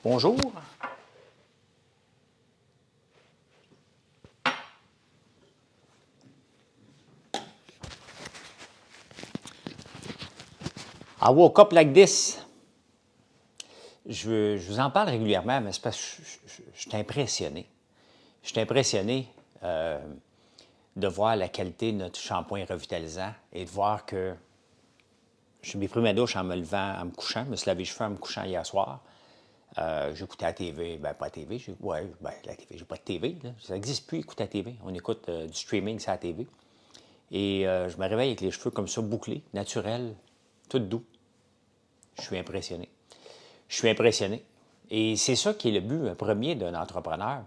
Bonjour. I woke up like this. Je vous en parle régulièrement, mais c'est parce que je suis impressionné. Je suis impressionné de voir la qualité de notre shampoing revitalisant et de voir que j'ai pris ma douche en me levant, en me couchant. Je me suis lavé les cheveux en me couchant hier soir. J'ai écouté la TV, ben pas la TV, la TV, j'ai pas de TV, là. Ça n'existe plus, écouter la TV. On écoute du streaming sur la TV. Et je me réveille avec les cheveux comme ça, bouclés, naturels, tout doux. Je suis impressionné. Je suis impressionné. Et c'est ça qui est le but premier d'un entrepreneur.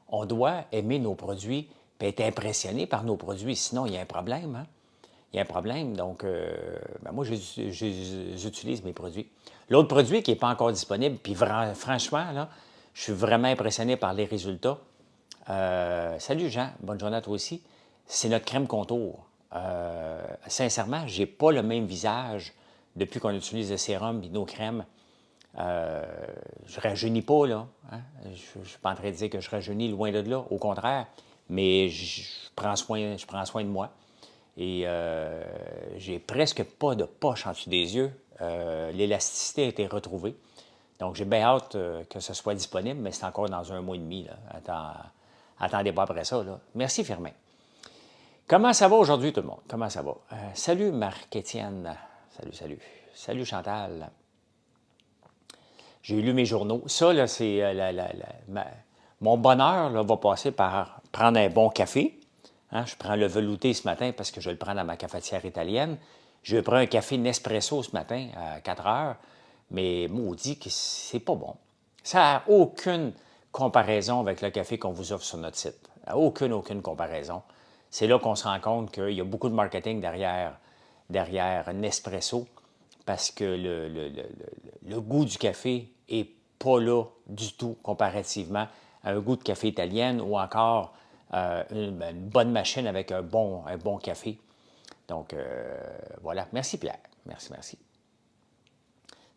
On doit aimer nos produits et être impressionné par nos produits. Sinon, il y a un problème. Hein? Il y a un problème. Donc, moi, j'utilise mes produits. L'autre produit qui n'est pas encore disponible, puis franchement, là, je suis vraiment impressionné par les résultats. Salut Jean, bonne journée à toi aussi. C'est notre crème contour. Sincèrement, je n'ai pas le même visage depuis qu'on utilise le sérum et nos crèmes. Je ne rajeunis pas, là. Hein? Je ne suis pas en train de dire que je rajeunis, loin de là, au contraire. Mais je prends soin de moi. Et j'ai presque pas de poche en dessous des yeux. L'élasticité a été retrouvée. Donc, j'ai bien hâte que ce soit disponible, mais c'est encore dans 1 mois et demi. Là. Attendez pas après ça. Là. Merci, Firmin. Comment ça va aujourd'hui, tout le monde? Comment ça va? Salut, Marc-Étienne. Salut. Salut, Chantal. J'ai lu mes journaux. Ça, là, c'est mon bonheur là, va passer par prendre un bon café. Hein, je prends le velouté ce matin parce que je le prends dans ma cafetière italienne. Je prends un café Nespresso ce matin à 4 heures, mais maudit que c'est pas bon. Ça n'a aucune comparaison avec le café qu'on vous offre sur notre site. Aucune comparaison. C'est là qu'on se rend compte qu'il y a beaucoup de marketing derrière Nespresso parce que le goût du café n'est pas là du tout comparativement à un goût de café italien ou encore une bonne machine avec un bon café. Donc, voilà. Merci, Pierre. Merci.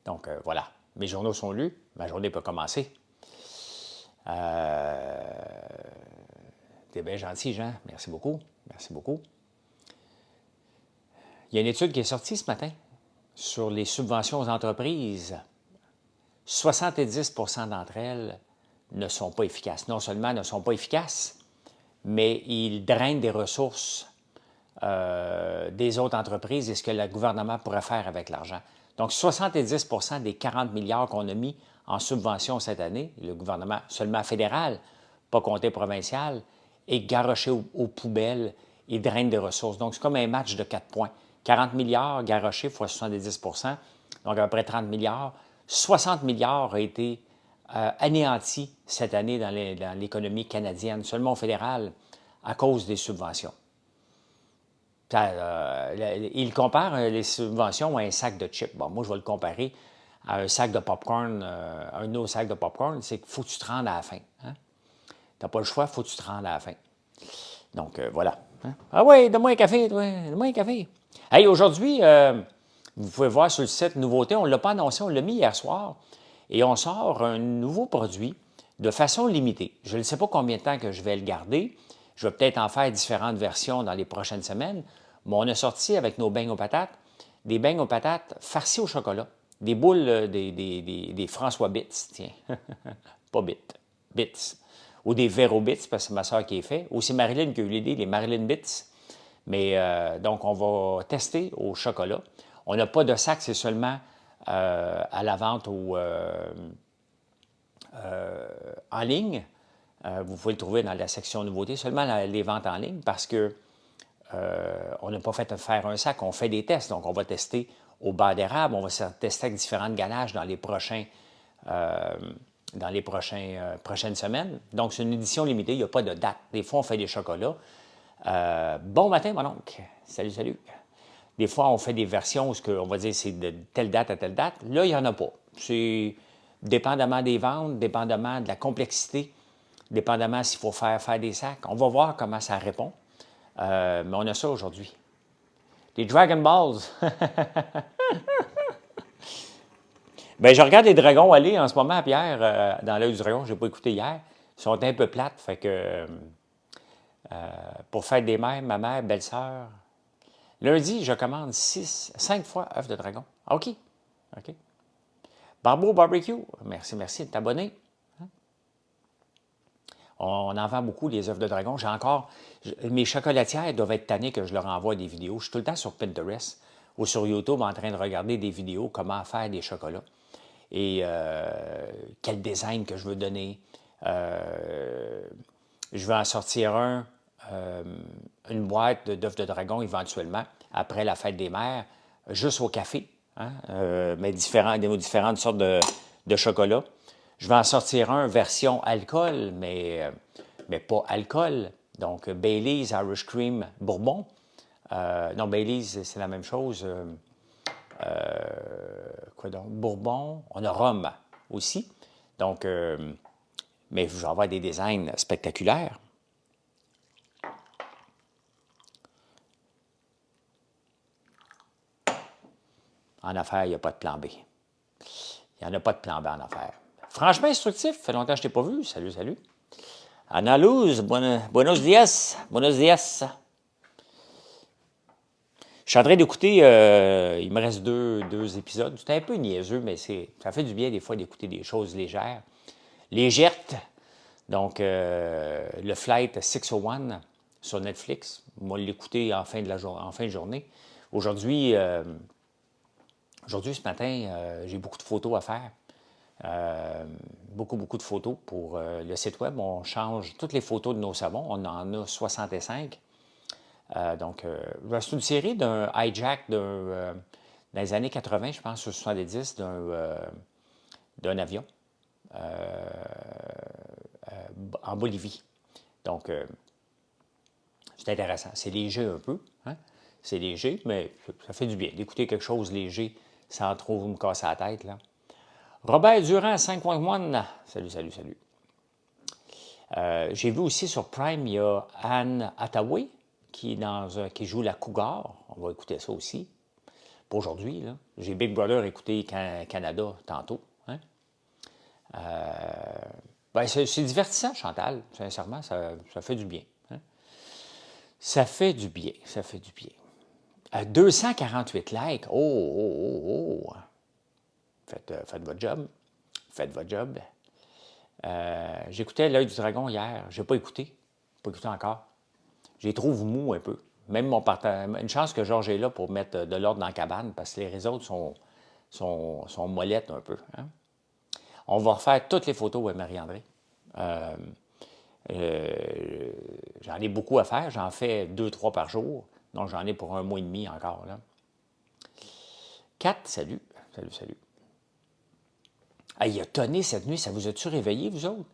Donc, voilà. Mes journaux sont lus. Ma journée peut commencer. T'es bien gentil, Jean. Merci beaucoup. Il y a une étude qui est sortie ce matin sur les subventions aux entreprises. 70 d'entre elles ne sont pas efficaces. Non seulement ne sont pas efficaces, mais ils drainent des ressources des autres entreprises et ce que le gouvernement pourrait faire avec l'argent. Donc, 70 des 40 milliards qu'on a mis en subvention cette année, le gouvernement seulement fédéral, pas compté provincial, est garoché aux poubelles et draine des ressources. Donc, c'est comme un match de 4 points. 40 milliards garochés fois 70 donc à peu près 30 milliards. 60 milliards ont été anéantis cette année dans l'économie canadienne, seulement au fédéral, à cause des subventions. Il compare les subventions à un sac de chips. Bon, moi, je vais le comparer à un sac de popcorn, un autre sac de popcorn, c'est qu'il faut que tu te rendes à la fin. Hein? Tu n'as pas le choix, il faut que tu te rendes à la fin. Donc, voilà. Hein? Ah oui, donne-moi un café, toi. Donne-moi un café. Hey, aujourd'hui, vous pouvez voir sur le site Nouveauté, on ne l'a pas annoncé, on l'a mis hier soir, et on sort un nouveau produit de façon limitée. Je ne sais pas combien de temps que je vais le garder. Je vais peut-être en faire différentes versions dans les prochaines semaines. Mais on a sorti avec nos beignes aux patates, des beignes aux patates farcies au chocolat. Des boules, des François Bits, tiens. Pas Bits, Bits. Ou des Vero Bits, parce que c'est ma soeur qui est fait. Ou c'est Marilyn qui a eu l'idée, les Marilyn Bits. Mais donc, on va tester au chocolat. On n'a pas de sac, c'est seulement à la vente en ligne. Vous pouvez le trouver dans la section nouveautés, seulement les ventes en ligne, parce que on n'a pas fait faire un sac, on fait des tests. Donc, on va tester au beurre d'érable, on va tester avec différentes ganaches dans les prochaines semaines. Donc, c'est une édition limitée, il n'y a pas de date. Des fois, on fait des chocolats. Bon matin, mon oncle. Salut. Des fois, on fait des versions où on va dire c'est de telle date à telle date. Là, il n'y en a pas. C'est dépendamment des ventes, dépendamment de la complexité, dépendamment s'il faut faire des sacs. On va voir comment ça répond. Mais on a ça aujourd'hui. Les Dragon Balls. Bien, je regarde les dragons aller en ce moment, Pierre, dans l'œil du dragon. Je n'ai pas écouté hier. Ils sont un peu plates. Fait que pour fête des mères, ma mère, belle-sœur. Lundi, je commande 5 fois œufs de dragon. OK. OK. Barbeau Barbecue. Merci, merci de t'abonner. On en vend beaucoup, les œufs de dragon. Mes chocolatières doivent être tannées que je leur envoie des vidéos. Je suis tout le temps sur Pinterest ou sur YouTube en train de regarder des vidéos, comment faire des chocolats et quel design que je veux donner. Je vais en sortir une boîte d'œufs de dragon éventuellement, après la fête des mères, juste au café, hein, mais différentes sortes de chocolat. Je vais en sortir un version alcool, mais pas alcool. Donc, Baileys Irish Cream Bourbon. Non, Baileys, c'est la même chose. Quoi donc? Bourbon. On a rhum aussi. Donc, mais je vais avoir des designs spectaculaires. En affaires, il n'y a pas de plan B. Il n'y en a pas de plan B en affaires. Franchement instructif, ça fait longtemps que je ne t'ai pas vu. Salut, salut. Ana Luz, buenos dias. Buenos dias. Je suis en train d'écouter, il me reste deux épisodes. C'est un peu niaiseux, mais ça fait du bien des fois d'écouter des choses légères. Légères. Donc, le Flight 601 sur Netflix. Moi, l'écouter en fin de journée. Aujourd'hui, ce matin, j'ai beaucoup de photos à faire. Beaucoup de photos pour le site web. On change toutes les photos de nos savons. On en a 65. Donc, c'est une série d'un hijack dans les années 80, je pense, ou 70, d'un avion en Bolivie. Donc, c'est intéressant. C'est léger un peu. Hein? C'est léger, mais ça fait du bien d'écouter quelque chose léger sans trop me casser la tête, là. Robert Durand, 5.1. Salut, salut, salut. J'ai vu aussi sur Prime, il y a Anne Hathaway qui joue la Cougar. On va écouter ça aussi. Pour aujourd'hui, là. J'ai Big Brother écouté Canada tantôt. Hein? C'est divertissant, Chantal. Sincèrement, ça fait du bien. Hein? Ça fait du bien. 248 likes. Oh. Faites votre job. J'écoutais L'œil du dragon hier. Je n'ai pas écouté. Encore. Je les trouve mous un peu. Même mon partenaire. Une chance que Georges est là pour mettre de l'ordre dans la cabane parce que les autres sont mollettes un peu. Hein? On va refaire toutes les photos avec Marie-André. J'en ai beaucoup à faire. J'en fais 2-3 par jour. Donc, j'en ai pour 1 mois et demi encore. Là. 4, salut. Salut. Ah, il a tonné cette nuit. Ça vous a-tu réveillé, vous autres?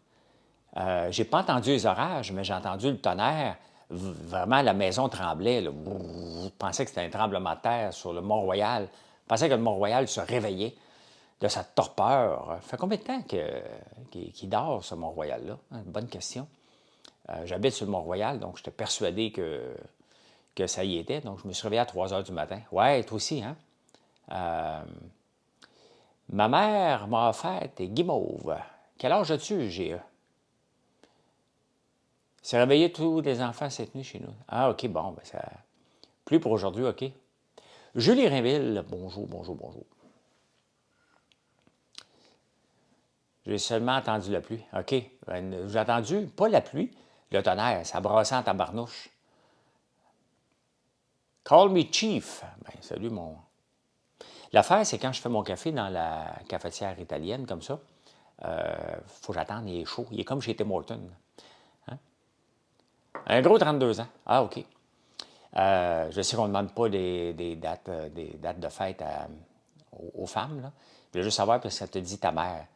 J'ai pas entendu les orages, mais j'ai entendu le tonnerre. Vraiment, la maison tremblait. Là. Je pensais que c'était un tremblement de terre sur le Mont-Royal. Je pensais que le Mont-Royal se réveillait de sa torpeur. Ça fait combien de temps qu'il dort, ce Mont-Royal-là? Bonne question. J'habite sur le Mont-Royal, donc j'étais persuadé que ça y était. Donc, je me suis réveillé à 3 heures du matin. Ouais, toi aussi, hein? Ma mère m'a offert des guimauves. Quel âge as-tu, G.E.? C'est réveillé tous les enfants cette nuit chez nous. Ah, OK, bon, ben ça. Plus pour aujourd'hui, OK. Julie Rainville, bonjour. J'ai seulement entendu la pluie. OK. J'ai entendu, pas la pluie, le tonnerre, ça brassait en tabarnouche. Call me Chief. Ben, salut, mon. L'affaire, c'est quand je fais mon café dans la cafetière italienne, comme ça, faut que j'attende, il est chaud. Il est comme chez Tim Hortons. Hein? Un gros 32 ans. Ah, OK. Je sais qu'on ne demande pas des dates de fête aux femmes, là. Je veux juste savoir parce que ça te dit ta mère.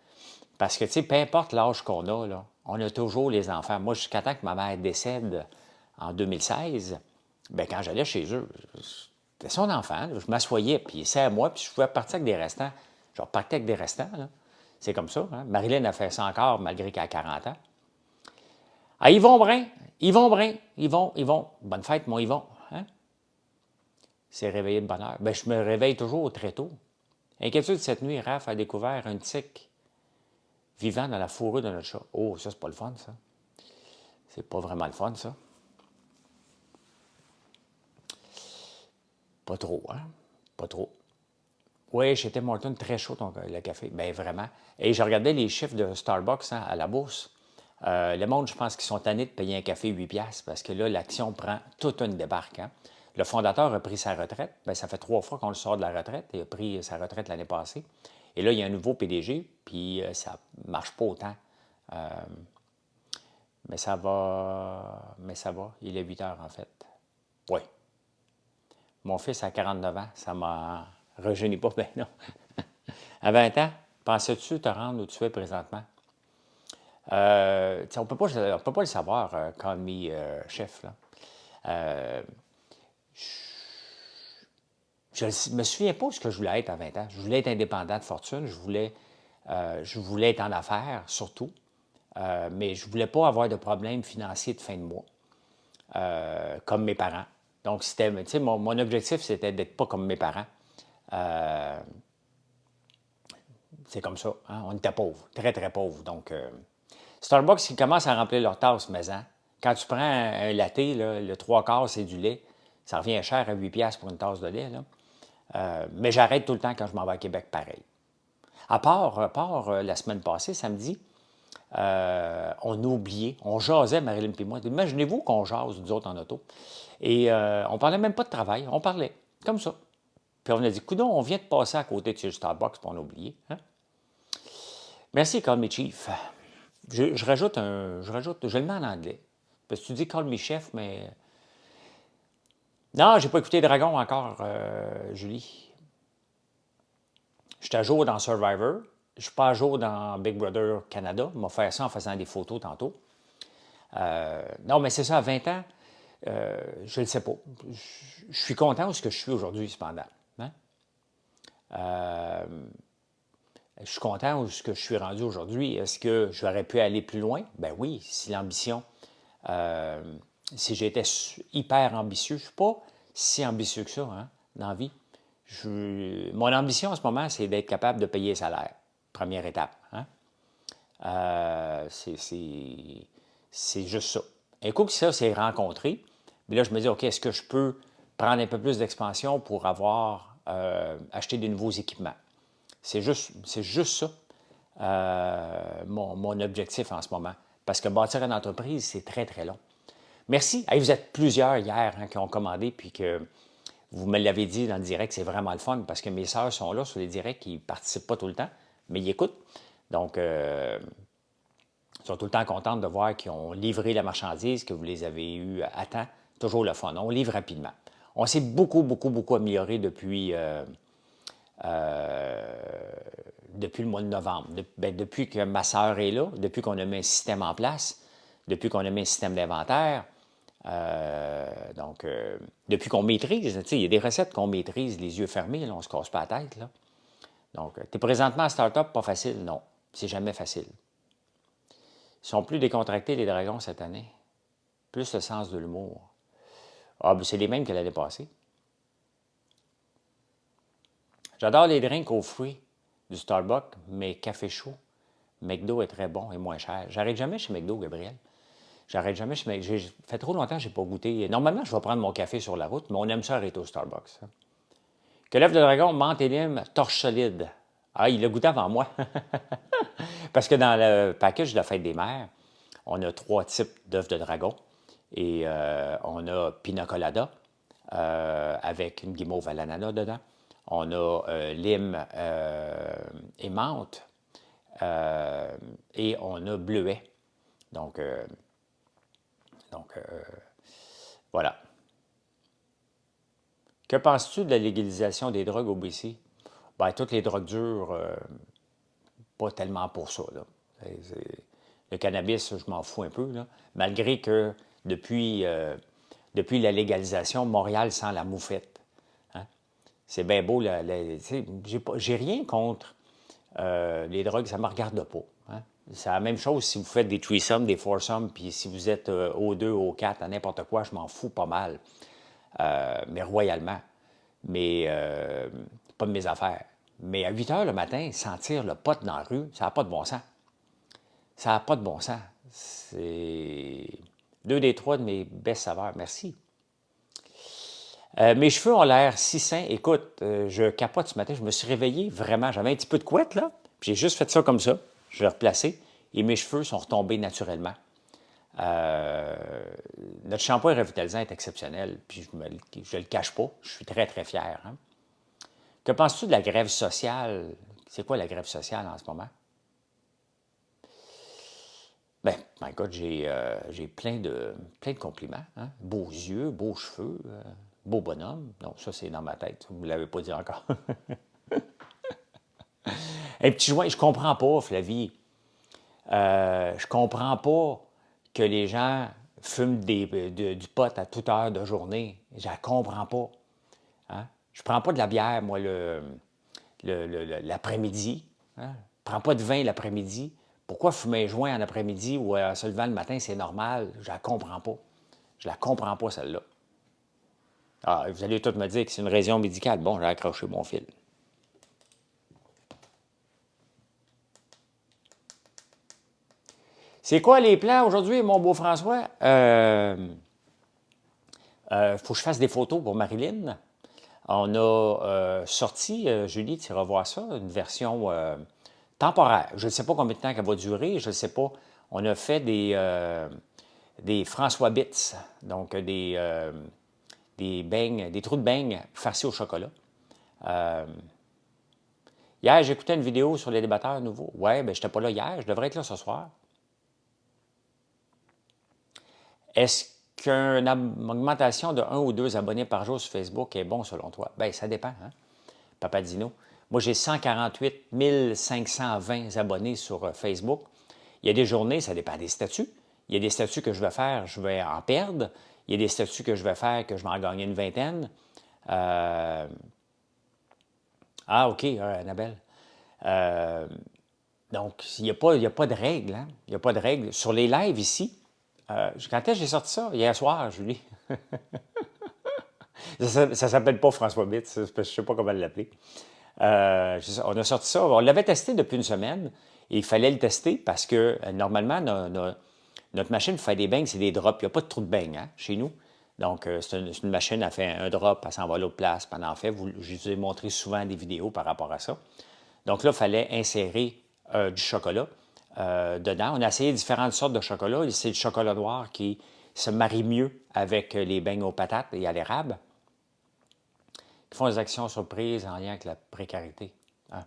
Parce que, tu sais, peu importe l'âge qu'on a, là, on a toujours les enfants. Moi, jusqu'à temps que ma mère décède en 2016, bien, quand j'allais chez eux, c'était son enfant. Là, je m'assoyais, puis c'est à moi, puis je pouvais partir avec des restants. Je repartais avec des restants, là. C'est comme ça. Hein? Marilyn a fait ça encore, malgré qu'elle a 40 ans. Ah, Yvon Brun. Bonne fête, mon Yvon. Hein? C'est réveillé de bonne heure. Bien, je me réveille toujours très tôt. Inquiétude cette nuit, Raph a découvert un tic vivant dans la fourrure de notre chat. Oh, ça, c'est pas le fun, ça. C'est pas vraiment le fun, ça. Pas trop, hein? Pas trop. Oui, chez Tim Hortons, très chaud le café. Bien, vraiment. Et je regardais les chiffres de Starbucks à la bourse. Le monde, je pense qu'ils sont tannés de payer un café 8 piastres parce que là, l'action prend toute une débarque. Hein. Le fondateur a pris sa retraite. Bien, ça fait 3 fois qu'on le sort de la retraite. Il a pris sa retraite l'année passée. Et là, il y a un nouveau PDG, puis ça ne marche pas autant. Mais ça va. Mais ça va. Il est 8 heures, en fait. Oui. Mon fils a 49 ans. Ça m'a rajeuni pas, ben non. À 20 ans, pensais-tu te rendre où tu es présentement? On ne peut pas le savoir, call me chef. Là. Je ne me souviens pas de ce que je voulais être à 20 ans. Je voulais être indépendant de fortune, je voulais être en affaires surtout, mais je ne voulais pas avoir de problèmes financiers de fin de mois, comme mes parents. Donc, mon objectif, c'était d'être pas comme mes parents. C'est comme ça. Hein? On était pauvres, très, très pauvres. Donc, Starbucks, ils commencent à remplir leur tasse maison. Quand tu prends un latte, là, le 3/4, c'est du lait. Ça revient cher à 8 piastres pour une tasse de lait. Là. Mais j'arrête tout le temps quand je m'en vais à Québec, pareil. À part la semaine passée, samedi, on a oublié, on jasait, Marilyn et moi. Imaginez-vous qu'on jase, nous autres, en auto. Et on parlait même pas de travail, on parlait, comme ça. Puis on a dit, coudonc, on vient de passer à côté de chez Starbucks, puis on a oublié. Hein? Merci, Call Me Chief. Je rajoute, je le mets en anglais. Parce que tu dis Call Me Chef, mais... Non, j'ai pas écouté Dragon encore, Julie. Je suis à jour dans Survivor. Je suis pas à jour dans Big Brother Canada. On m'a fait ça en faisant des photos tantôt. Non, mais c'est ça, à 20 ans, je ne le sais pas. Je suis content de ce que je suis aujourd'hui, cependant. Hein? Je suis content de ce que je suis rendu aujourd'hui. Est-ce que j'aurais pu aller plus loin? Ben oui, si l'ambition, si j'étais hyper ambitieux, je ne suis pas si ambitieux que ça hein, dans la vie. Mon ambition en ce moment, c'est d'être capable de payer le salaire. Première étape. Hein? C'est juste ça. Un coup que ça s'est rencontré, mais là, je me dis, OK, est-ce que je peux prendre un peu plus d'expansion pour avoir acheté des nouveaux équipements? C'est juste ça, mon objectif en ce moment. Parce que bâtir une entreprise, c'est très, très long. Merci. Hey, vous êtes plusieurs hier hein, qui ont commandé, puis que vous me l'avez dit dans le direct, c'est vraiment le fun, parce que mes sœurs sont là sur les directs, ils ne participent pas tout le temps, mais ils écoutent. Donc, ils sont tout le temps contentes de voir qu'ils ont livré la marchandise, que vous les avez eues à temps. Toujours le fun. On livre rapidement. On s'est beaucoup, beaucoup, beaucoup amélioré depuis le mois de novembre. Depuis que ma sœur est là, depuis qu'on a mis un système en place, depuis qu'on a mis un système d'inventaire, depuis qu'on maîtrise, il y a des recettes qu'on maîtrise les yeux fermés, là, on ne se casse pas la tête. Là. Donc, tu es présentement en start-up, pas facile? Non, c'est jamais facile. Ils sont plus décontractés, les dragons, cette année. Plus le sens de l'humour. Ah, ben c'est les mêmes que l'année passée. J'adore les drinks aux fruits du Starbucks, mais café chaud, McDo est très bon et moins cher. J'arrête jamais chez McDo, Gabriel. J'arrête jamais chez McDo. Ça fait trop longtemps que je n'ai pas goûté. Normalement, je vais prendre mon café sur la route, mais on aime ça arrêter au Starbucks. Hein. Que l'œuf de dragon, menthe et lime, torche solide. Ah, il l'a goûté avant moi. Parce que dans le package de la fête des mères, on a 3 types d'œufs de dragon. Et on a pina colada avec une guimauve à l'ananas dedans. On a lime et menthe. Et on a bleuet. Donc voilà. Que penses-tu de la légalisation des drogues au BC? Bien, toutes les drogues dures, pas tellement pour ça. Là. Le cannabis, je m'en fous un peu. Là. Malgré que depuis la légalisation, Montréal sent la moufette. Hein? C'est bien beau. J'ai rien contre les drogues, ça ne me regarde pas. Hein? C'est la même chose si vous faites des threesomes, des foursomes, puis si vous êtes au 2, au 4, à n'importe quoi, je m'en fous pas mal. Mais royalement. Mais pas de mes affaires. Mais à 8 heures le matin, sentir le pot dans la rue, ça n'a pas de bon sens. Ça n'a pas de bon sens. C'est 2 des 3 de mes best saveurs. Merci. Mes cheveux ont l'air si sains. Écoute, je capote ce matin. Je me suis réveillé vraiment. J'avais un petit peu de couette, là. Puis j'ai juste fait ça comme ça. Je l'ai replacé. Et mes cheveux sont retombés naturellement. Notre shampoing revitalisant est exceptionnel. Puis je ne le cache pas. Je suis très, très fier. Hein? Que penses-tu de la grève sociale? C'est quoi la grève sociale en ce moment? Ben, écoute, j'ai plein de compliments. Hein? Beaux yeux, beaux cheveux, beau bonhomme. Non, ça, c'est dans ma tête. Vous ne l'avez pas dit encore. Un petit joint, je comprends pas, Flavie. Je comprends pas que les gens fument du pot à toute heure de journée. Je la comprends pas. Hein? Je prends pas de la bière, moi, l'après-midi. Hein? Je prends pas de vin l'après-midi. Pourquoi fumer un joint en après-midi ou en se levant le matin, c'est normal? Je la comprends pas. Je la comprends pas, celle-là. Ah, vous allez tous me dire que c'est une raison médicale. Bon, j'ai accroché mon fil. C'est quoi les plans aujourd'hui, mon beau François? Faut que je fasse des photos pour Marilyn. On a sorti, Julie, tu iras voir ça, une version temporaire. Je ne sais pas combien de temps qu'elle va durer, je ne sais pas. On a fait des François Bits, donc des beignes, des trous de beignes farcis au chocolat. Hier, j'écoutais une vidéo sur les débatteurs nouveaux. Ouais, ben je n'étais pas là hier, je devrais être là ce soir. Est-ce qu'une augmentation de 1 ou 2 abonnés par jour sur Facebook est bon selon toi? Bien, ça dépend, hein? Papadino. Moi, j'ai 148 520 abonnés sur Facebook. Il y a des journées, ça dépend des statuts. Il y a des statuts que je vais faire, je vais en perdre. Il y a des statuts que je vais faire, que je vais en gagner une vingtaine. Ah, OK, Annabelle. Donc, il n'y a pas de règle. Hein? Il n'y a pas de règle. Sur les lives ici, quand est-ce que j'ai sorti ça? Hier soir, Julie. Ça ne s'appelle pas François Bits, je ne sais pas comment l'appeler. On a sorti ça, on l'avait testé depuis une semaine et il fallait le tester parce que normalement, notre machine fait des beignes, c'est des drops. Il n'y a pas de trou de beignes hein, chez nous. Donc, c'est une machine, elle fait un drop, elle s'en va à l'autre place, puis elle en fait. Je vous ai montré souvent des vidéos par rapport à ça. Donc là, il fallait insérer du chocolat dedans. On a essayé différentes sortes de chocolat. C'est le chocolat noir qui se marie mieux avec les beignes aux patates et à l'érable, qui font des actions surprises en lien avec la précarité. Hein.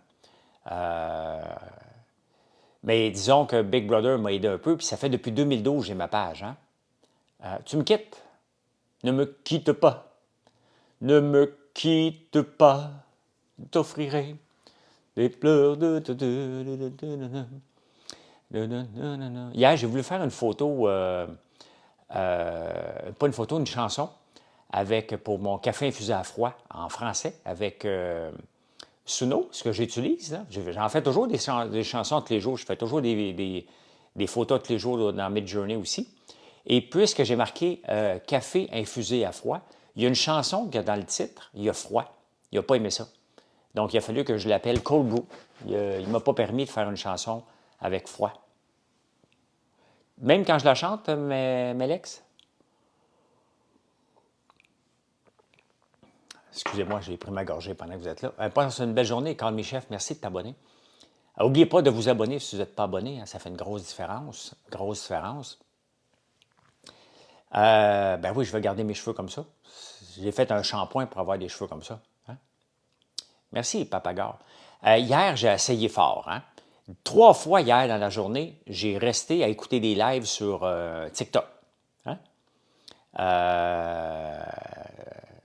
Mais disons que Big Brother m'a aidé un peu, puis ça fait depuis 2012 que j'ai ma page. Hein. Tu me quittes? Ne me quitte pas. Ne me quitte pas. T'offrirai des pleurs de... Hier, j'ai voulu faire une photo, pas une photo, une chanson, pour mon café infusé à froid en français, avec Suno, ce que j'utilise. J'en fais toujours des chansons tous les jours. Je fais toujours des photos tous les jours dans Midjourney aussi. Et puisque j'ai marqué café infusé à froid, il y a une chanson qui est dans le titre, il y a froid. Il n'a pas aimé ça. Donc, il a fallu que je l'appelle Cold Brew. Il ne m'a pas permis de faire une chanson avec froid. Même quand je la chante, Mélex? Excusez-moi, j'ai pris ma gorgée pendant que vous êtes là. Passe une belle journée, Carl Michef. Merci de t'abonner. N'oubliez pas de vous abonner si vous n'êtes pas abonné. Hein, ça fait une grosse différence. Grosse différence. Ben oui, je vais garder mes cheveux comme ça. J'ai fait un shampoing pour avoir des cheveux comme ça. Hein? Merci, Papa Gare. Hier, j'ai essayé fort. Hein? 3 fois hier dans la journée, j'ai resté à écouter des lives sur TikTok. Hein?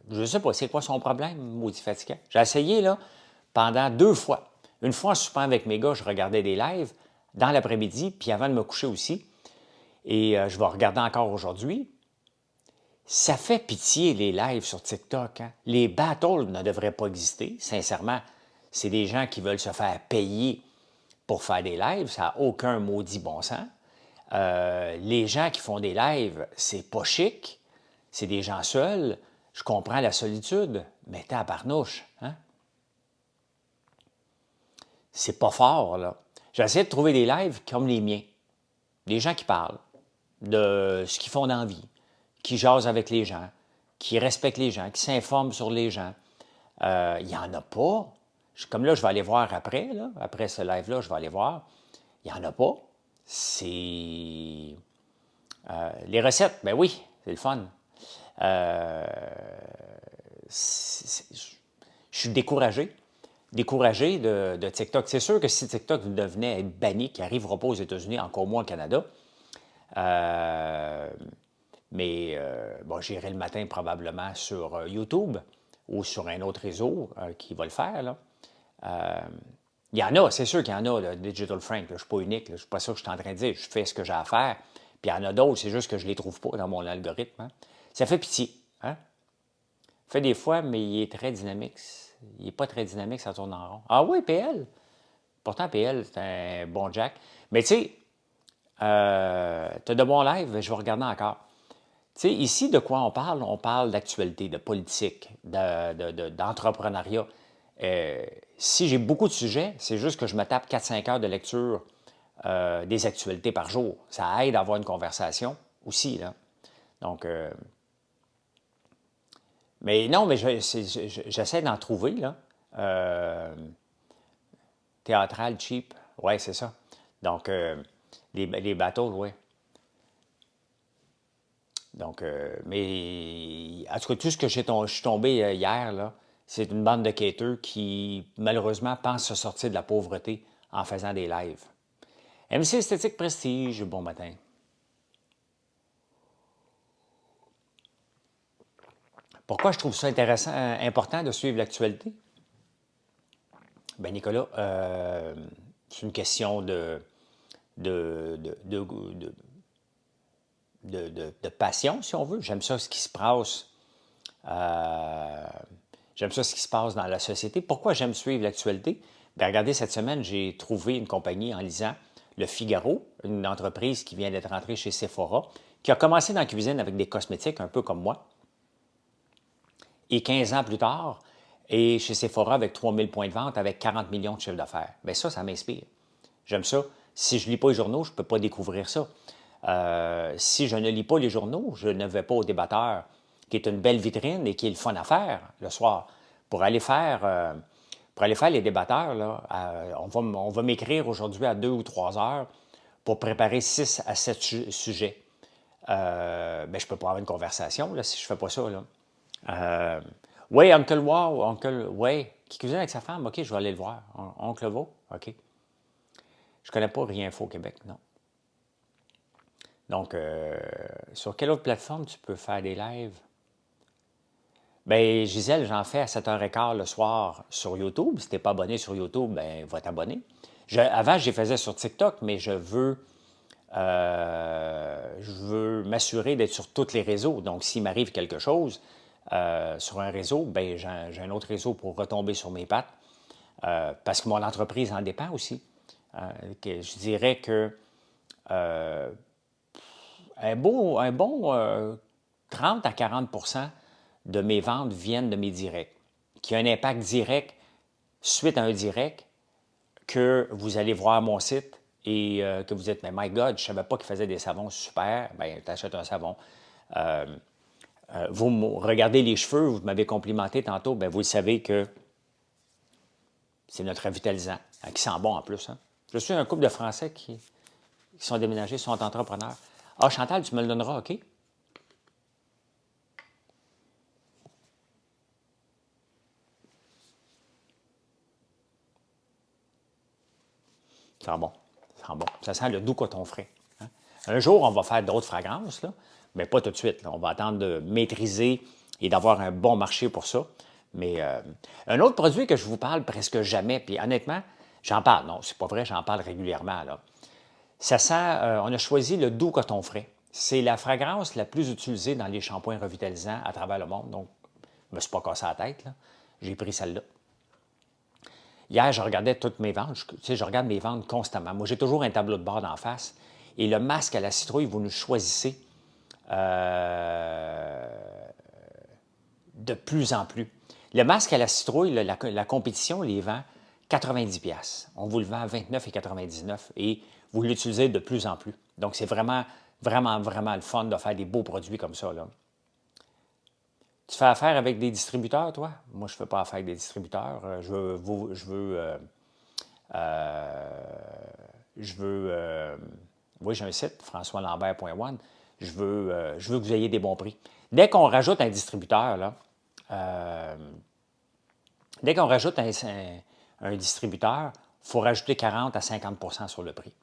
Je ne sais pas, c'est quoi son problème, maudit fatigant. J'ai essayé là, pendant 2 fois. Une fois en soupant avec mes gars, je regardais des lives dans l'après-midi, puis avant de me coucher aussi. Et je vais regarder encore aujourd'hui. Ça fait pitié, les lives sur TikTok. Hein? Les battles ne devraient pas exister. Sincèrement, c'est des gens qui veulent se faire payer pour faire des lives. Ça n'a aucun maudit bon sens. Les gens qui font des lives, c'est pas chic. C'est des gens seuls. Je comprends la solitude, mais tabarnouche. Hein? c'est pas fort, là. J'essaie de trouver des lives comme les miens. Des gens qui parlent de ce qu'ils font dans la vie, qui jasent avec les gens, qui respectent les gens, qui s'informent sur les gens. Il n'y en a pas. Comme là, je vais aller voir après, là, après ce live-là, je vais aller voir. Il n'y en a pas. C'est... les recettes, ben oui, c'est le fun. Euh, je suis découragé. Découragé de TikTok. C'est sûr que si TikTok devenait être banni, qui n'arrivera pas aux États-Unis, encore moins au Canada, bon, j'irai le matin probablement sur YouTube ou sur un autre réseau qui va le faire. Là. Il y en a, c'est sûr qu'il y en a, le Digital Frank. Là, je ne suis pas unique. Là, je ne suis pas ça que je suis en train de dire. Je fais ce que j'ai à faire. Puis il y en a d'autres, c'est juste que je ne les trouve pas dans mon algorithme. Hein. Ça fait pitié. Hein? Fait des fois, mais il est très dynamique. Il n'est pas très dynamique, ça tourne en rond. Ah oui, PL. Pourtant, PL, c'est un bon Jack. Mais tu sais, tu as de bons lives, je vais regarder encore. Tu sais, ici, de quoi on parle? On parle d'actualité, de politique, d'entrepreneuriat. Si j'ai beaucoup de sujets, c'est juste que je me tape 4-5 heures de lecture des actualités par jour. Ça aide à avoir une conversation aussi, là. Donc, mais non, mais j'essaie d'en trouver, là. Théâtral, cheap. Ouais, c'est ça. Donc, les bateaux, oui. Donc, mais en tout cas, tout ce que je suis tombé hier, là, c'est une bande de quêteurs qui, malheureusement, pensent se sortir de la pauvreté en faisant des lives. MC Esthétique Prestige, bon matin. Pourquoi je trouve ça intéressant, important de suivre l'actualité? Ben Nicolas, c'est une question de, de, de, de passion, si on veut. J'aime ça, ce qui se passe. J'aime ça, ce qui se passe dans la société. Pourquoi j'aime suivre l'actualité? Bien, regardez, cette semaine, j'ai trouvé une compagnie en lisant Le Figaro, une entreprise qui vient d'être rentrée chez Sephora, qui a commencé dans la cuisine avec des cosmétiques, un peu comme moi. Et 15 ans plus tard, et chez Sephora avec 3000 points de vente, avec 40 millions de chiffre d'affaires. Bien, ça m'inspire. J'aime ça. Si je ne lis pas les journaux, je ne peux pas découvrir ça. Si je ne lis pas les journaux, je ne vais pas au débatteur, qui est une belle vitrine et qui est le fun à faire le soir. Pour aller faire les débatteurs, là, on va m'écrire aujourd'hui à 2 ou 3 heures pour préparer 6 à 7 sujets. Ben, je ne peux pas avoir une conversation là, si je ne fais pas ça. Là. Oui, Uncle Wow, Uncle Way, qui cuisine avec sa femme, OK, je vais aller le voir. Oncle Wow, OK. Je ne connais pas Rien Faux Québec, non. Donc, sur quelle autre plateforme tu peux faire des lives? Bien, Gisèle, j'en fais à 7h15 le soir sur YouTube. Si tu n'es pas abonné sur YouTube, bien, va t'abonner. Avant, je les faisais sur TikTok, mais je veux m'assurer d'être sur tous les réseaux. Donc, s'il m'arrive quelque chose sur un réseau, bien, j'ai un autre réseau pour retomber sur mes pattes. Parce que mon entreprise en dépend aussi. Je dirais que un bon 30 à 40 de mes ventes viennent de mes directs, qui a un impact direct suite à un direct que vous allez voir mon site et que vous dites, mais my God, je ne savais pas qu'il faisait des savons super. Bien, tu achètes un savon. Vous me regardez les cheveux, vous m'avez complimenté tantôt, bien, vous le savez que c'est notre revitalisant, qui sent bon en plus. Hein. Je suis un couple de Français qui sont déménagés, sont entrepreneurs. Ah, Chantal, tu me le donneras, OK? Ça sent bon. Ça sent bon. Ça sent le doux coton frais. Hein? Un jour, on va faire d'autres fragrances, là, mais pas tout de suite. Là. On va attendre de maîtriser et d'avoir un bon marché pour ça. Mais un autre produit que je vous parle presque jamais, puis honnêtement, j'en parle. Non, c'est pas vrai, j'en parle régulièrement. Là. Ça sent, on a choisi le doux coton frais. C'est la fragrance la plus utilisée dans les shampoings revitalisants à travers le monde. Donc, je me suis pas cassé la tête. J'ai pris celle-là. Hier, je regardais toutes mes ventes. Je regarde mes ventes constamment. Moi, j'ai toujours un tableau de bord d'en face. Et le masque à la citrouille, vous nous choisissez de plus en plus. Le masque à la citrouille, la compétition les vend 90$. On vous le vend à 29,99$ et vous l'utilisez de plus en plus. Donc, c'est vraiment, vraiment, vraiment le fun de faire des beaux produits comme ça, là. Tu fais affaire avec des distributeurs, toi? Moi, je ne fais pas affaire avec des distributeurs. Oui, j'ai un site, françoislambert.one. Je veux que vous ayez des bons prix. Dès qu'on rajoute un distributeur, là, dès qu'on rajoute un distributeur, il faut rajouter 40 à 50 sur le prix.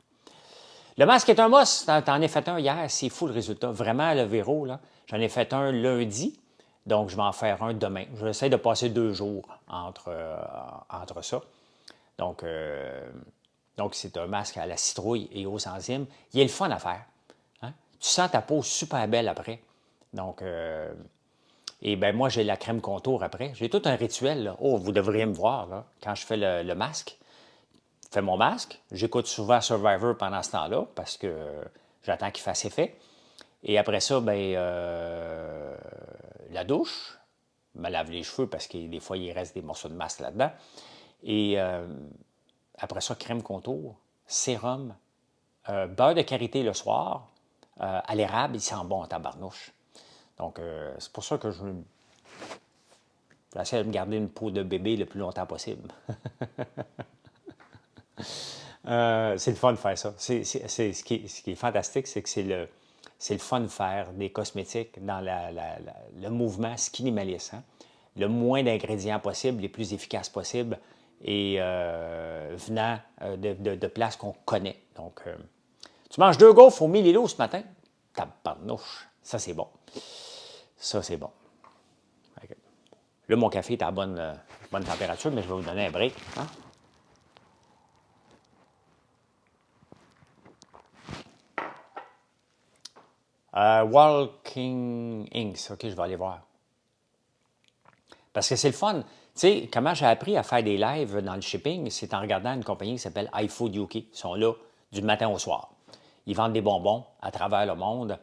Le masque est un must. T'en ai fait un hier, c'est fou le résultat. Vraiment, le Véro, là, j'en ai fait un lundi, donc je vais en faire un demain. J'essaie de passer 2 jours entre ça. Donc, c'est un masque à la citrouille et aux enzymes. Il est le fun à faire. Hein? Tu sens ta peau super belle après. Donc, et bien moi, j'ai la crème contour après. J'ai tout un rituel, là. Oh, vous devriez me voir, là, quand je fais le masque. Je fais mon masque. J'écoute souvent Survivor pendant ce temps-là parce que j'attends qu'il fasse effet. Et après ça, ben, la douche. Je me lave les cheveux parce que des fois, il reste des morceaux de masque là-dedans. Et après ça, crème contour, sérum, beurre de karité le soir, à l'érable, il sent bon en tabarnouche. Donc, c'est pour ça que j'essaie de me garder une peau de bébé le plus longtemps possible. C'est le fun de faire ça. Ce qui est fantastique, c'est que c'est le fun de faire des cosmétiques dans le mouvement skinimalice. Hein? Le moins d'ingrédients possible, les plus efficaces possibles et venant de places qu'on connaît. Donc, tu manges 2 gaufres au 1000 îlots ce matin? Tabarnouche. Ça, c'est bon. Ça, c'est bon. Okay. Là, mon café est à bonne température, mais je vais vous donner un break. Hein? Walking Inks. OK, je vais aller voir. Parce que c'est le fun. Tu sais, comment j'ai appris à faire des lives dans le shipping, c'est en regardant une compagnie qui s'appelle iFood UK. Ils sont là du matin au soir. Ils vendent des bonbons à travers le monde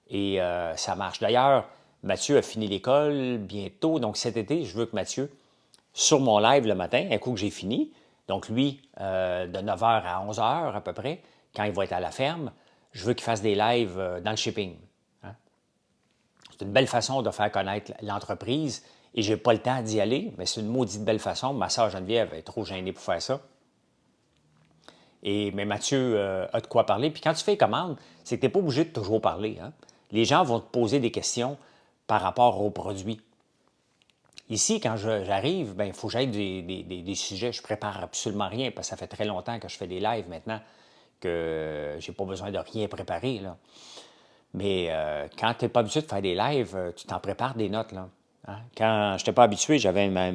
et ça marche. D'ailleurs, Mathieu a fini l'école bientôt. Donc cet été, je veux que Mathieu, sur mon live le matin, un coup que j'ai fini, donc lui, de 9h à 11h à peu près, quand il va être à la ferme, je veux qu'il fasse des lives dans le shipping. Hein? C'est une belle façon de faire connaître l'entreprise et je n'ai pas le temps d'y aller, mais c'est une maudite belle façon. Ma soeur Geneviève est trop gênée pour faire ça. Mais Mathieu a de quoi parler. Puis quand tu fais commande, c'est que tu n'es pas obligé de toujours parler. Hein? Les gens vont te poser des questions par rapport aux produits. Ici, quand j'arrive, il faut que j'aille des sujets. Je prépare absolument rien parce que ça fait très longtemps que je fais des lives maintenant que j'ai pas besoin de rien préparer. Là. Mais quand tu n'es pas habitué de faire des lives, tu t'en prépares des notes. Là. Hein? Quand je n'étais pas habitué, j'avais ma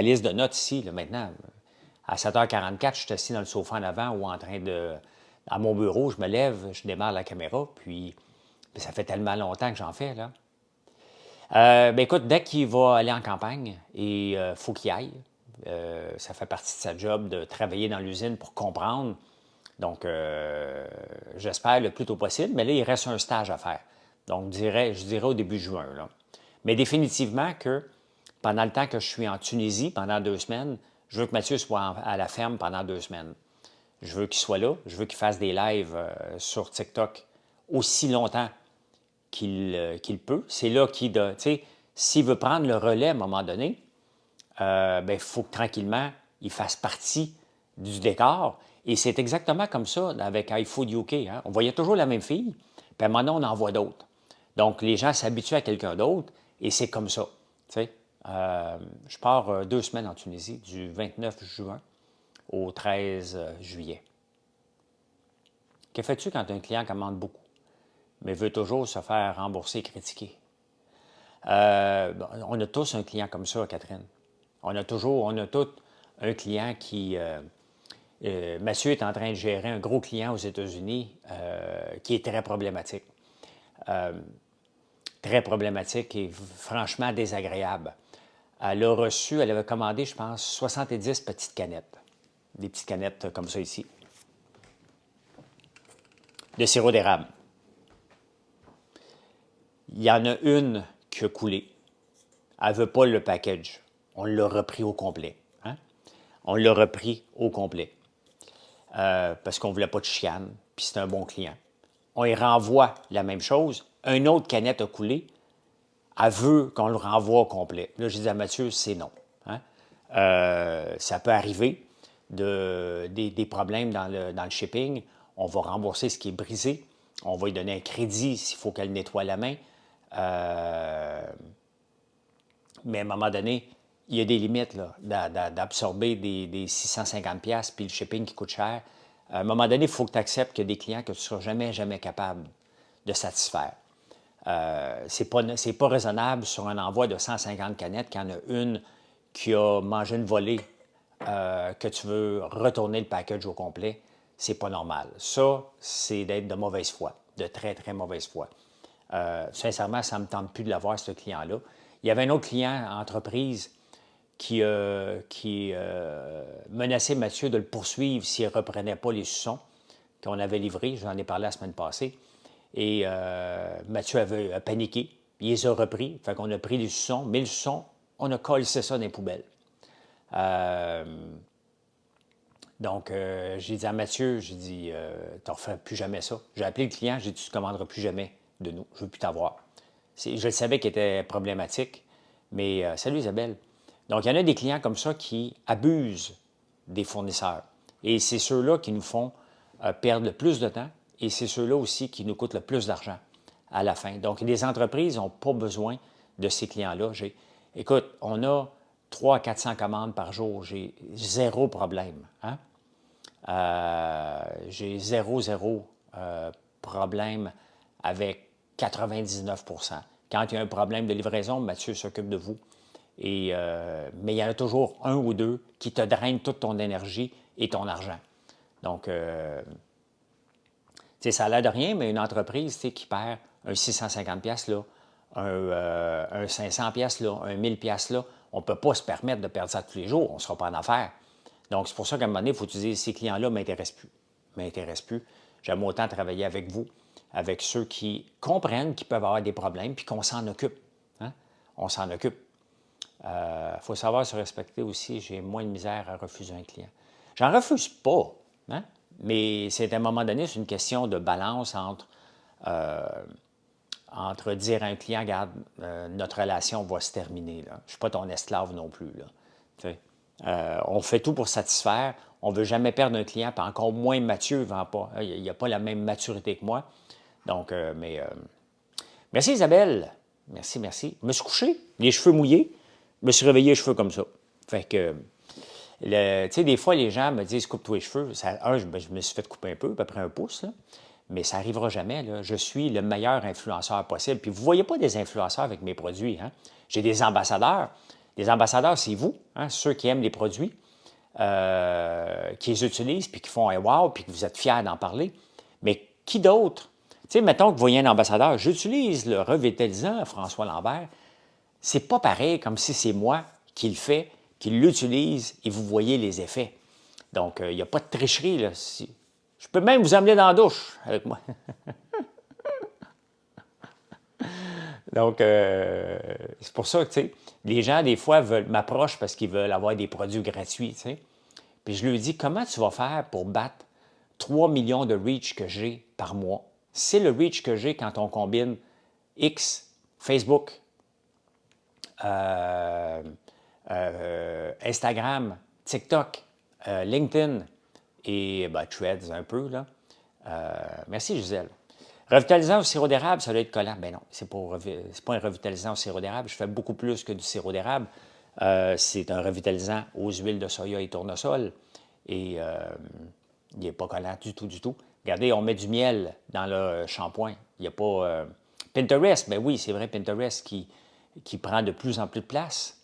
liste de notes ici. Là, maintenant, à 7h44, je suis assis dans le sofa en avant ou en train de... À mon bureau, je me lève, je démarre la caméra, puis ça fait tellement longtemps que j'en fais, là. Écoute, dès qu'il va aller en campagne, il faut qu'il aille. Ça fait partie de sa job de travailler dans l'usine pour comprendre. Donc, j'espère le plus tôt possible, mais là, il reste un stage à faire. Donc, je dirais au début juin, là. Mais définitivement que pendant le temps que je suis en Tunisie, pendant 2 semaines, je veux que Mathieu soit à la ferme pendant 2 semaines. Je veux qu'il soit là. Je veux qu'il fasse des lives sur TikTok aussi longtemps qu'il peut. C'est là tu sais, s'il veut prendre le relais à un moment donné, il faut que tranquillement, il fasse partie du décor. Et c'est exactement comme ça avec iFood UK. Hein? On voyait toujours la même fille, puis maintenant, on en voit d'autres. Donc, les gens s'habituent à quelqu'un d'autre et c'est comme ça. Tu sais? Je pars 2 semaines en Tunisie, du 29 juin au 13 juillet. Que fais-tu quand un client commande beaucoup, mais veut toujours se faire rembourser et critiquer? On a tous un client comme ça, Catherine. On a tous un client qui... Mathieu est en train de gérer un gros client aux États-Unis qui est très problématique. Très problématique et franchement désagréable. Elle avait commandé, je pense, 70 petites canettes. Des petites canettes comme ça ici. De sirop d'érable. Il y en a une qui a coulé. Elle ne veut pas le package. On l'a repris au complet. Hein? on l'a repris au complet. Parce qu'on ne voulait pas de chicane, puis c'est un bon client. On y renvoie la même chose. Une autre canette a coulé. Elle veut qu'on le renvoie au complet. Là, je dis à Mathieu, c'est non. Hein? Ça peut arriver des problèmes dans le shipping. On va rembourser ce qui est brisé. On va lui donner un crédit s'il faut qu'elle nettoie la main. Mais à un moment donné, il y a des limites d'absorber des 650$ puis le shipping qui coûte cher. À un moment donné, il faut que tu acceptes qu'il y a des clients que tu ne seras jamais capable de satisfaire. C'est pas raisonnable sur un envoi de 150 canettes qu'il y en a une qui a mangé une volée, que tu veux retourner le package au complet. C'est pas normal. Ça, c'est d'être de mauvaise foi, de très mauvaise foi. Sincèrement, ça ne me tente plus de l'avoir, ce client-là. Il y avait un autre client, entreprise, qui menaçait Mathieu de le poursuivre s'il ne reprenait pas les suçons qu'on avait livrés. J'en ai parlé la semaine passée. Et Mathieu a paniqué. Il les a repris. Fait qu'on a pris les suçons. Mais les suçons, on a collé ça dans les poubelles. Donc, j'ai dit à Mathieu, j'ai dit, tu ne referas plus jamais ça. J'ai appelé le client, j'ai dit, tu ne commanderas plus jamais de nous. Je ne veux plus t'avoir. Je le savais qu'il était problématique, mais salut Isabelle. Donc, il y en a des clients comme ça qui abusent des fournisseurs. Et c'est ceux-là qui nous font perdre le plus de temps et c'est ceux-là aussi qui nous coûtent le plus d'argent à la fin. Donc, les entreprises n'ont pas besoin de ces clients-là. Écoute, on a 300 à 400 commandes par jour. J'ai zéro problème. Hein? J'ai zéro problème avec 99%. Quand il y a un problème de livraison, Mathieu s'occupe de vous. Mais il y en a toujours un ou deux qui te drainent toute ton énergie et ton argent. Donc, ça a l'air de rien, mais une entreprise qui perd un 650$, là, un 500$, là, un 1000$, là, on ne peut pas se permettre de perdre ça tous les jours. On ne sera pas en affaires. Donc, c'est pour ça qu'à un moment donné, il faut utiliser ces clients-là ne m'intéressent plus. J'aime autant travailler avec vous, avec ceux qui comprennent qu'ils peuvent avoir des problèmes puis qu'on s'en occupe. Hein? On s'en occupe. Il faut savoir se respecter aussi. J'ai moins de misère à refuser un client. J'en refuse pas, hein? Mais c'est à un moment donné, c'est une question de balance entre dire à un client, regarde, notre relation va se terminer. Là. Je ne suis pas ton esclave non plus. Là. On fait tout pour satisfaire. On ne veut jamais perdre un client, puis encore moins Mathieu. Il n'a pas la même maturité que moi. Donc, merci Isabelle. Merci. Je me suis couché, les cheveux mouillés. Je me suis réveillé les cheveux comme ça. Fait que, tu sais, des fois, les gens me disent, coupe-toi les cheveux. Je me suis fait couper un peu, à peu près 1 pouce, là. Mais ça n'arrivera jamais. Là. Je suis le meilleur influenceur possible. Puis vous ne voyez pas des influenceurs avec mes produits. Hein? J'ai des ambassadeurs. Les ambassadeurs, c'est vous, hein? Ceux qui aiment les produits, qui les utilisent, puis qui font un wow, puis que vous êtes fiers d'en parler. Mais qui d'autre? Tu sais, mettons que vous voyez un ambassadeur, j'utilise le revitalisant François Lambert. C'est pas pareil comme si c'est moi qui le fais, qui l'utilise et vous voyez les effets. Donc, il n'y a pas de tricherie, là. Je peux même vous emmener dans la douche avec moi. Donc, c'est pour ça que, tu sais, les gens, des fois, m'approchent parce qu'ils veulent avoir des produits gratuits, tu sais. Puis je leur dis, comment tu vas faire pour battre 3 millions de reach que j'ai par mois? C'est le reach que j'ai quand on combine X, Facebook, Instagram, TikTok, LinkedIn et Threads un peu, là. Merci, Gisèle. Revitalisant au sirop d'érable, ça doit être collant. Ben non, c'est pas un revitalisant au sirop d'érable. Je fais beaucoup plus que du sirop d'érable. C'est un revitalisant aux huiles de soya et tournesol. Et il n'est pas collant du tout. Regardez, on met du miel dans le shampoing. Il n'y a pas... Pinterest, ben oui, c'est vrai, Pinterest qui prend de plus en plus de place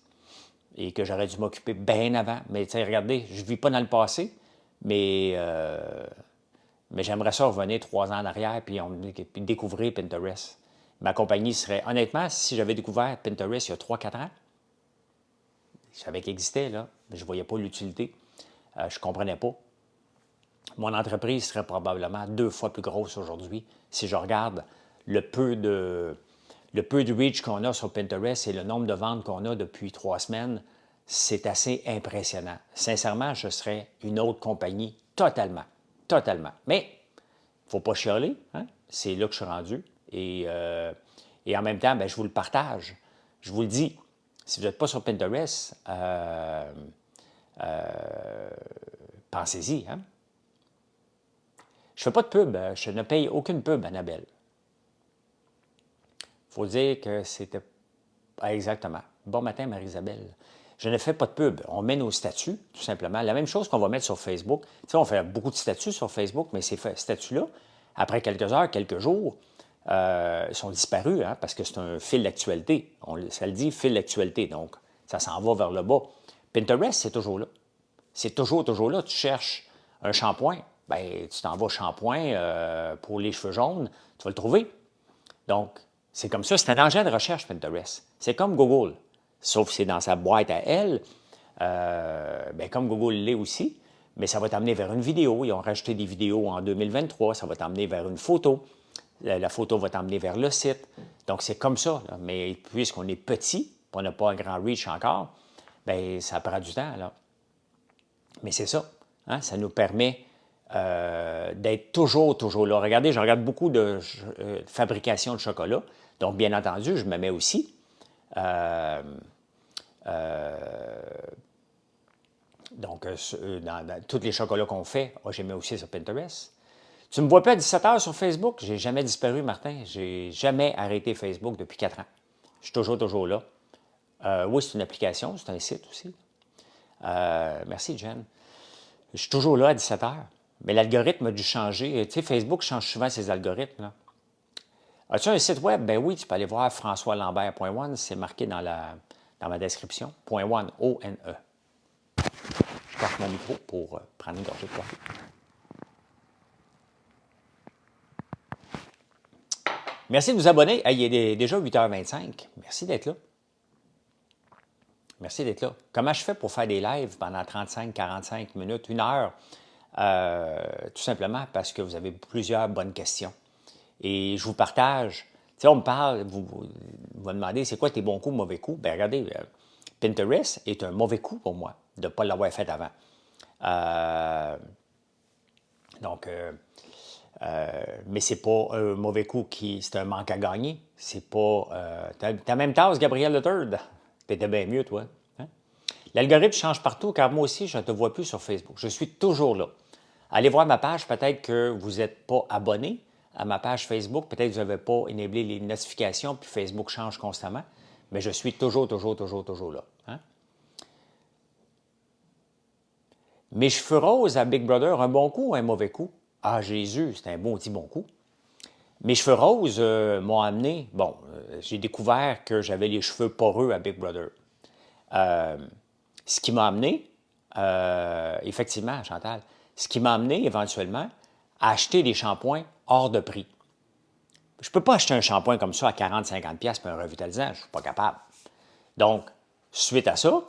et que j'aurais dû m'occuper bien avant. Mais tu sais, regardez, je ne vis pas dans le passé, mais j'aimerais ça revenir 3 ans en arrière puis découvrir Pinterest. Ma compagnie serait... Honnêtement, si j'avais découvert Pinterest il y a 3-4 ans, je savais qu'il existait, là, mais je ne voyais pas l'utilité. Je ne comprenais pas. Mon entreprise serait probablement 2 fois plus grosse aujourd'hui si je regarde le peu de reach qu'on a sur Pinterest et le nombre de ventes qu'on a depuis 3 semaines. c'est assez impressionnant. Sincèrement, je serais une autre compagnie totalement, totalement. Mais il ne faut pas chialer, hein? C'est là que je suis rendu. Et en même temps, bien, je vous le partage. Je vous le dis, si vous n'êtes pas sur Pinterest, pensez-y. Hein? Je ne fais pas de pub, je ne paye aucune pub, Annabelle. Il faut dire que c'était... Ah, exactement. Bon matin, Marie-Isabelle. Je ne fais pas de pub. On met nos statuts, tout simplement. La même chose qu'on va mettre sur Facebook. Tu sais, on fait beaucoup de statuts sur Facebook, mais ces statuts-là, après quelques heures, quelques jours, sont disparus, hein, parce que c'est un fil d'actualité. Ça le dit, fil d'actualité. Donc, ça s'en va vers le bas. Pinterest, c'est toujours là. C'est toujours là. Tu cherches un shampoing, bien, tu t'en vas au shampoing pour les cheveux jaunes, tu vas le trouver. Donc, c'est comme ça. C'est un engin de recherche, Pinterest. C'est comme Google, sauf que c'est dans sa boîte à elle. Bien, comme Google l'est aussi, mais ça va t'amener vers une vidéo. Ils ont rajouté des vidéos en 2023. Ça va t'amener vers une photo. La photo va t'emmener vers le site. Donc, c'est comme ça. Là. Mais puisqu'on est petit, on n'a pas un grand reach encore, bien, ça prend du temps. Là. Mais c'est ça. Hein? Ça nous permet d'être toujours là. Regardez, je regarde beaucoup de fabrication de chocolat. Donc, bien entendu, je me mets aussi. Dans tous les chocolats qu'on fait, je les mets aussi sur Pinterest. Tu ne me vois pas à 17 heures sur Facebook? J'ai jamais disparu, Martin. J'ai jamais arrêté Facebook depuis 4 ans. Je suis toujours là. Oui, c'est une application, c'est un site aussi. Merci, Jen. Je suis toujours là à 17 heures. Mais l'algorithme a dû changer. Tu sais, Facebook change souvent ses algorithmes. Là. As-tu un site web? Ben oui, tu peux aller voir françoislambert.one. C'est marqué dans ma description. .one, O-N-E. Je porte mon micro pour prendre une gorgée de café. Merci de vous abonner. Il est déjà 8h25. Merci d'être là. Merci d'être là. Comment je fais pour faire des lives pendant 35, 45 minutes, 1 heure? Tout simplement parce que vous avez plusieurs bonnes questions. Et je vous partage. Tu sais, on me parle, vous me demandez, c'est quoi tes bons coups, mauvais coups? Bien, regardez, Pinterest est un mauvais coup pour moi de ne pas l'avoir fait avant. Mais c'est pas un mauvais coup c'est un manque à gagner. C'est pas... t'as même tasse, Gabriel le Third. T'étais bien mieux, toi. Hein? L'algorithme change partout, car moi aussi, je ne te vois plus sur Facebook. Je suis toujours là. Allez voir ma page. Peut-être que vous n'êtes pas abonné à ma page Facebook. Peut-être que vous n'avez pas enablé les notifications, puis Facebook change constamment. Mais je suis toujours là. Hein? Mes cheveux roses à Big Brother, un bon coup ou un mauvais coup? Ah, Jésus, c'est un petit bon coup. Mes cheveux roses m'ont amené, j'ai découvert que j'avais les cheveux poreux à Big Brother. Ce qui m'a amené, effectivement, Chantal, ce qui m'a amené éventuellement à acheter des shampoings hors de prix. Je ne peux pas acheter un shampoing comme ça à 40-50$ pour un revitalisant, je ne suis pas capable. Donc, suite à ça,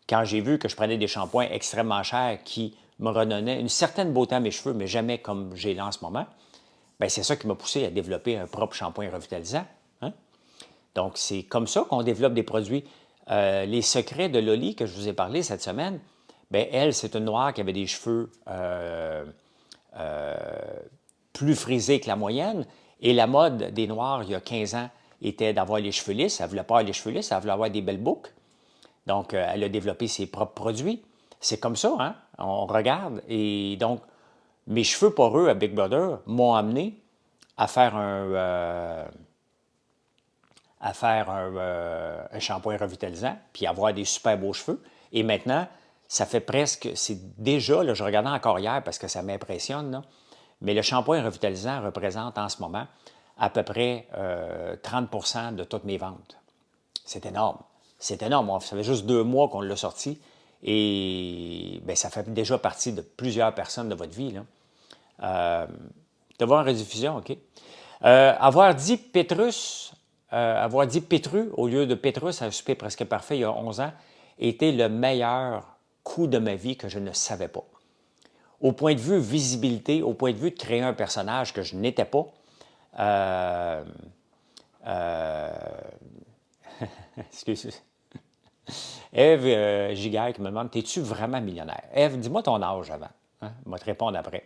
quand j'ai vu que je prenais des shampoings extrêmement chers qui me redonnaient une certaine beauté à mes cheveux, mais jamais comme j'ai là en ce moment, bien, c'est ça qui m'a poussé à développer un propre shampoing revitalisant. Hein? Donc, c'est comme ça qu'on développe des produits. Les secrets de Loli que je vous ai parlé cette semaine, bien, elle, c'est une noire qui avait des cheveux plus frisés que la moyenne. Et la mode des noirs, il y a 15 ans, était d'avoir les cheveux lisses. Elle ne voulait pas avoir les cheveux lisses, elle voulait avoir des belles boucles. Donc, elle a développé ses propres produits. C'est comme ça, hein? On regarde. Et donc, mes cheveux poreux à Big Brother m'ont amené à faire un shampoing revitalisant, puis avoir des super beaux cheveux. Et maintenant, ça fait presque, c'est déjà, là, je regardais encore hier parce que ça m'impressionne, là, mais le shampoing revitalisant représente en ce moment à peu près 30% de toutes mes ventes. C'est énorme. C'est énorme. Ça fait juste 2 mois qu'on l'a sorti et bien, ça fait déjà partie de plusieurs personnes de votre vie. Là. De voir en rediffusion, OK. Avoir dit Pétrus, avoir dit Pétru au lieu de Pétrus à un souper presque parfait il y a 11 ans était le meilleur coup de ma vie que je ne savais pas. Au point de vue visibilité, au point de vue de créer un personnage que je n'étais pas, excusez. Ève Giguère qui me demande, t'es-tu vraiment millionnaire? Ève, dis-moi ton âge avant. Hein? Je vais te répondre après.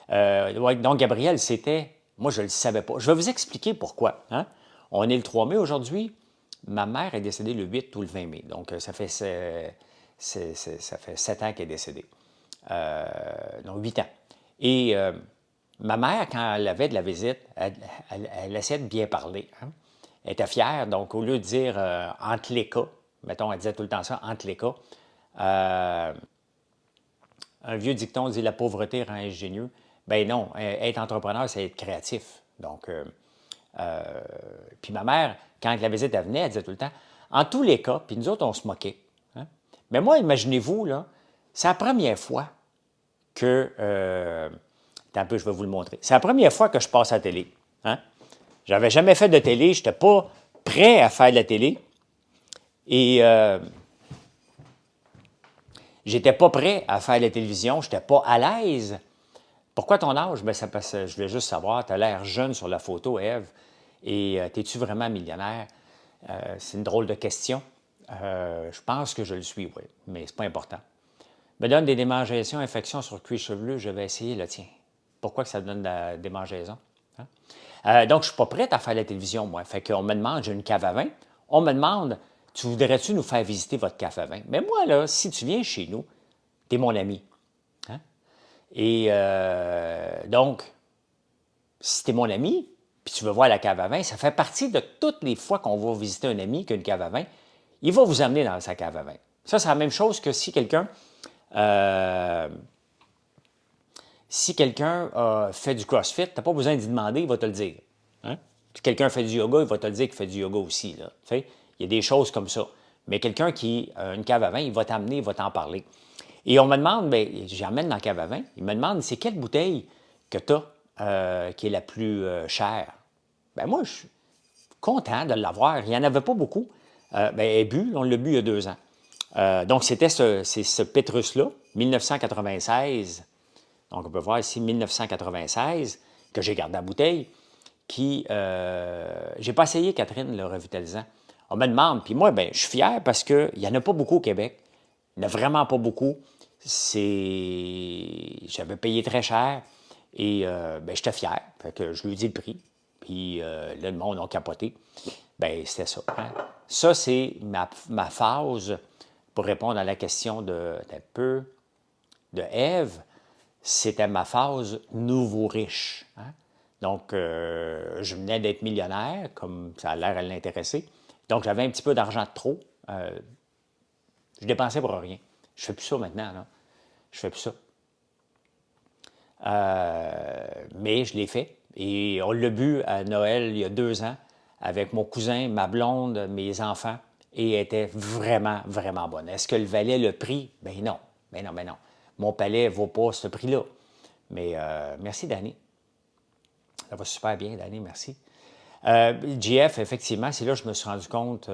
Ouais, donc, Gabriel, c'était... Moi, je ne le savais pas. Je vais vous expliquer pourquoi. Hein? On est le 3 mai aujourd'hui. Ma mère est décédée le 8 ou le 20 mai. Donc, ça fait 7 ans qu'elle est décédée. Donc, 8 ans. Et ma mère, quand elle avait de la visite, elle essayait de bien parler. Hein? Elle était fière. Donc, au lieu de dire entre les cas, mettons, elle disait tout le temps ça, entre les cas, un vieux dicton dit la pauvreté rend ingénieux. Ben non, être entrepreneur, c'est être créatif. Donc, puis ma mère, quand la visite elle venait, elle disait tout le temps, en tous les cas, puis nous autres, on se moquait. Hein? Mais moi, imaginez-vous, là, c'est la première fois que, attends un peu, je vais vous le montrer. C'est la première fois que je passe à la télé. Hein? J'avais jamais fait de télé, je n'étais pas prêt à faire de la télé. Et j'étais pas prêt à faire la télévision, je n'étais pas à l'aise. Pourquoi ton âge? Ben, ça passe, je voulais juste savoir, tu as l'air jeune sur la photo, Ève, et t'es-tu vraiment millionnaire? C'est une drôle de question. Je pense que je le suis, oui, mais c'est pas important. Me donne des démangeaisons, infections sur cuir chevelu, je vais essayer le tien. Pourquoi que ça donne des démangeaisons? Hein? Donc, je ne suis pas prête à faire la télévision, moi. Fait qu'on me demande, j'ai une cave à vin, on me demande, tu voudrais-tu nous faire visiter votre cave à vin? Mais moi, là, si tu viens chez nous, tu es mon ami. Hein? Et donc, si tu es mon ami, puis tu veux voir la cave à vin, ça fait partie de toutes les fois qu'on va visiter un ami qui a une cave à vin, il va vous amener dans sa cave à vin. Ça, c'est la même chose que si quelqu'un fait du CrossFit, tu n'as pas besoin d'y demander, il va te le dire. Hein? Si quelqu'un fait du yoga, il va te le dire qu'il fait du yoga aussi. Là. Il y a des choses comme ça. Mais quelqu'un qui a une cave à vin, il va t'amener, il va t'en parler. Et on me demande, bien, j'emmène dans la cave à vin, il me demande, c'est quelle bouteille que tu as qui est la plus chère? Bien, moi, je suis content de l'avoir. Il n'y en avait pas beaucoup. Elle est bu, on l'a bu il y a 2 ans. Donc, c'est ce Pétrus-là, 1996. Donc, on peut voir ici 1996, que j'ai gardé la bouteille, qui... j'ai pas essayé, Catherine, le revitalisant. On me demande, puis moi, ben, je suis fier parce qu'il n'y en a pas beaucoup au Québec. Il n'y en a vraiment pas beaucoup. J'avais payé très cher et ben, j'étais fier. Fait que je lui ai dit le prix. Puis là, le monde a capoté. Ben c'était ça. Hein? Ça, c'est ma phase pour répondre à la question de Ève. C'était ma phase nouveau riche. Hein? Donc, je venais d'être millionnaire, comme ça a l'air à l'intéresser. Donc, j'avais un petit peu d'argent de trop. Je dépensais pour rien. Je fais plus ça maintenant, là. Je fais plus ça. Mais je l'ai fait. Et on l'a bu à Noël il y a 2 ans avec mon cousin, ma blonde, mes enfants. Et elle était vraiment, vraiment bonne. Est-ce qu'elle valait le prix? Ben non. Ben non, ben non. Mon palais ne vaut pas ce prix-là. Mais merci, Danny. Ça va super bien, Danny, merci. JF, effectivement, c'est là que je me suis rendu compte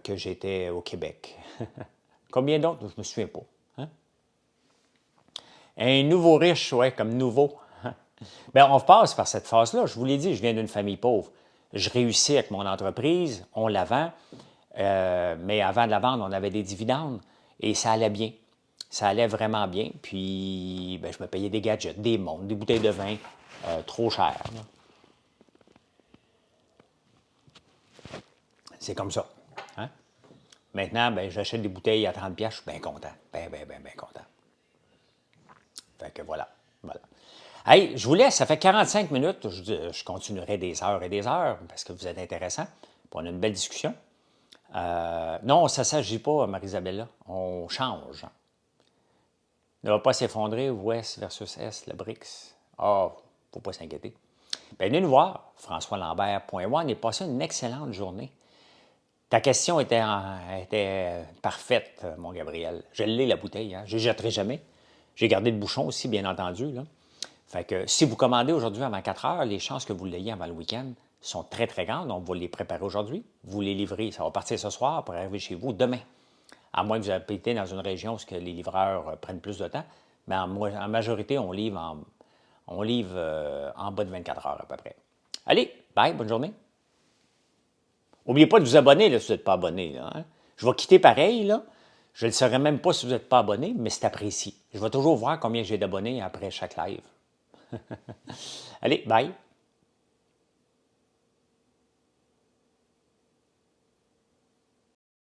que j'étais au Québec. Combien d'autres? Je ne me souviens pas. Hein? Un nouveau riche, ouais, comme nouveau. Bien, on passe par cette phase-là. Je vous l'ai dit, je viens d'une famille pauvre. Je réussis avec mon entreprise, on la vend, mais avant de la vendre, on avait des dividendes et ça allait bien. Ça allait vraiment bien. Puis, ben, je me payais des gadgets, des montres, des bouteilles de vin trop chères. C'est comme ça. Hein? Maintenant, ben, j'achète des bouteilles à 30$, je suis bien content. Bien, bien, bien, bien content. Fait que voilà. Voilà. Hey, je vous laisse, ça fait 45 minutes. Je continuerai des heures et des heures parce que vous êtes intéressant. Puis on a une belle discussion. Non, ça ne s'agit pas, Marie-Isabella. On change. Ne va pas s'effondrer, Ouest versus Est, le BRICS. Ah, il ne faut pas s'inquiéter. Bien, venez nous voir, françoislambert.one, et passez une excellente journée. Ta question était parfaite, mon Gabriel. Je l'ai, la bouteille. Hein? Je ne jetterai jamais. J'ai gardé le bouchon aussi, bien entendu. Là. Fait que si vous commandez aujourd'hui avant 4 heures, les chances que vous l'ayez avant le week-end sont très, très grandes. On va les préparer aujourd'hui. Vous les livrez. Ça va partir ce soir pour arriver chez vous demain. À moins que vous habitez dans une région où les livreurs prennent plus de temps. Mais en majorité, on livre en bas de 24 heures à peu près. Allez, bye, bonne journée. N'oubliez pas de vous abonner là, si vous n'êtes pas abonné. Là, hein? Je vais quitter pareil, là. Je ne le saurais même pas si vous n'êtes pas abonné, mais c'est apprécié. Je vais toujours voir combien j'ai d'abonnés après chaque live. Allez, bye!